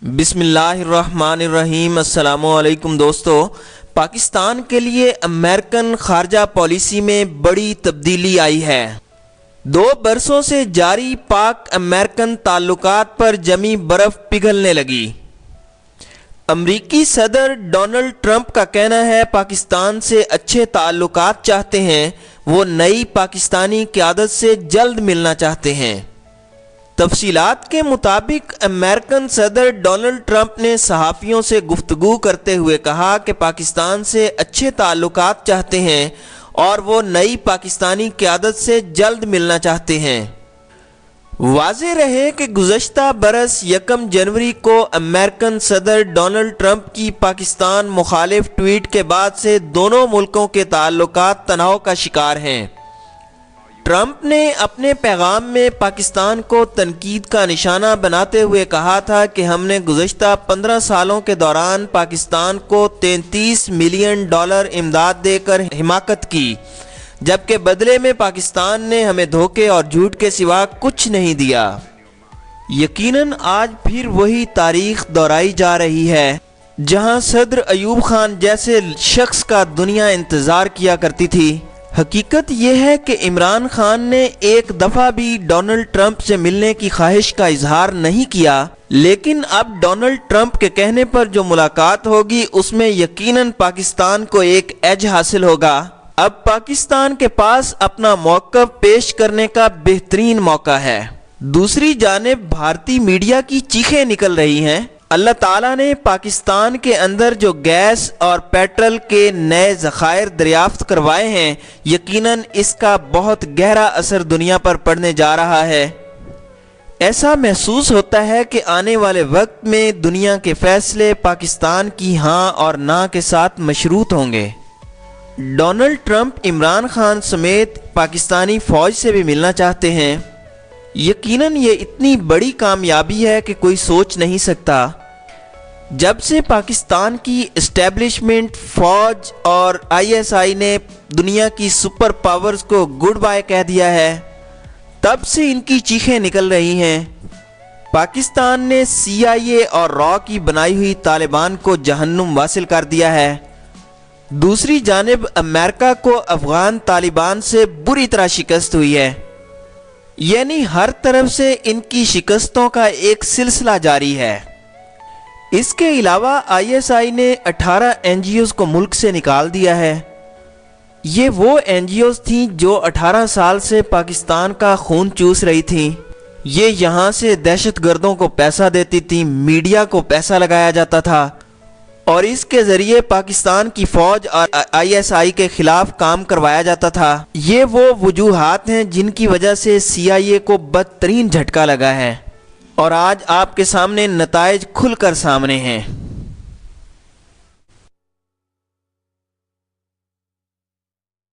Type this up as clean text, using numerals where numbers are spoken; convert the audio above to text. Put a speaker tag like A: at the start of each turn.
A: بسم اللہ الرحمن الرحیم۔ السلام علیکم دوستو۔ پاکستان کے لیے امریکن خارجہ پالیسی میں بڑی تبدیلی آئی ہے۔ 2 برسوں سے جاری پاک امریکن تعلقات پر جمی برف پگھلنے لگی۔ امریکی صدر ڈونلڈ ٹرمپ کا کہنا ہے پاکستان سے اچھے تعلقات چاہتے ہیں، وہ نئی پاکستانی قیادت سے جلد ملنا چاہتے ہیں۔ تفصیلات کے مطابق امریکن صدر ڈونلڈ ٹرمپ نے صحافیوں سے گفتگو کرتے ہوئے کہا کہ پاکستان سے اچھے تعلقات چاہتے ہیں اور وہ نئی پاکستانی قیادت سے جلد ملنا چاہتے ہیں۔ واضح رہے کہ گزشتہ برس 1 جنوری کو امریکن صدر ڈونلڈ ٹرمپ کی پاکستان مخالف ٹویٹ کے بعد سے دونوں ملکوں کے تعلقات تناؤ کا شکار ہیں۔ ٹرمپ نے اپنے پیغام میں پاکستان کو تنقید کا نشانہ بناتے ہوئے کہا تھا کہ ہم نے گزشتہ 15 سالوں کے دوران پاکستان کو $33 ملین امداد دے کر حمایت کی، جبکہ بدلے میں پاکستان نے ہمیں دھوکے اور جھوٹ کے سوا کچھ نہیں دیا۔ یقیناً آج پھر وہی تاریخ دہرائی جا رہی ہے جہاں صدر ایوب خان جیسے شخص کا دنیا انتظار کیا کرتی تھی۔ حقیقت یہ ہے کہ عمران خان نے ایک دفعہ بھی ڈونلڈ ٹرمپ سے ملنے کی خواہش کا اظہار نہیں کیا، لیکن اب ڈونلڈ ٹرمپ کے کہنے پر جو ملاقات ہوگی اس میں یقیناً پاکستان کو ایک ایج حاصل ہوگا۔ اب پاکستان کے پاس اپنا موقف پیش کرنے کا بہترین موقع ہے۔ دوسری جانب بھارتی میڈیا کی چیخیں نکل رہی ہیں۔ اللہ تعالیٰ نے پاکستان کے اندر جو گیس اور پیٹرول کے نئے ذخائر دریافت کروائے ہیں، یقیناً اس کا بہت گہرا اثر دنیا پر پڑنے جا رہا ہے۔ ایسا محسوس ہوتا ہے کہ آنے والے وقت میں دنیا کے فیصلے پاکستان کی ہاں اور نہ کے ساتھ مشروط ہوں گے۔ ڈونلڈ ٹرمپ عمران خان سمیت پاکستانی فوج سے بھی ملنا چاہتے ہیں۔ یقیناً یہ اتنی بڑی کامیابی ہے کہ کوئی سوچ نہیں سکتا۔ جب سے پاکستان کی اسٹیبلشمنٹ، فوج اور ISI نے دنیا کی سپر پاورز کو گڈ بائے کہہ دیا ہے، تب سے ان کی چیخیں نکل رہی ہیں۔ پاکستان نے CIA اور را کی بنائی ہوئی طالبان کو جہنم واصل کر دیا ہے۔ دوسری جانب امریکہ کو افغان طالبان سے بری طرح شکست ہوئی ہے، یعنی ہر طرف سے ان کی شکستوں کا ایک سلسلہ جاری ہے۔ اس کے علاوہ ISI نے 18 NGOs کو ملک سے نکال دیا ہے۔ یہ وہ NGOs تھیں جو 18 سال سے پاکستان کا خون چوس رہی تھیں۔ یہ یہاں سے دہشت گردوں کو پیسہ دیتی تھیں، میڈیا کو پیسہ لگایا جاتا تھا اور اس کے ذریعے پاکستان کی فوج اور ISI کے خلاف کام کروایا جاتا تھا۔ یہ وہ وجوہات ہیں جن کی وجہ سے CIA کو بدترین جھٹکا لگا ہے اور آج آپ کے سامنے نتائج کھل کر سامنے ہیں۔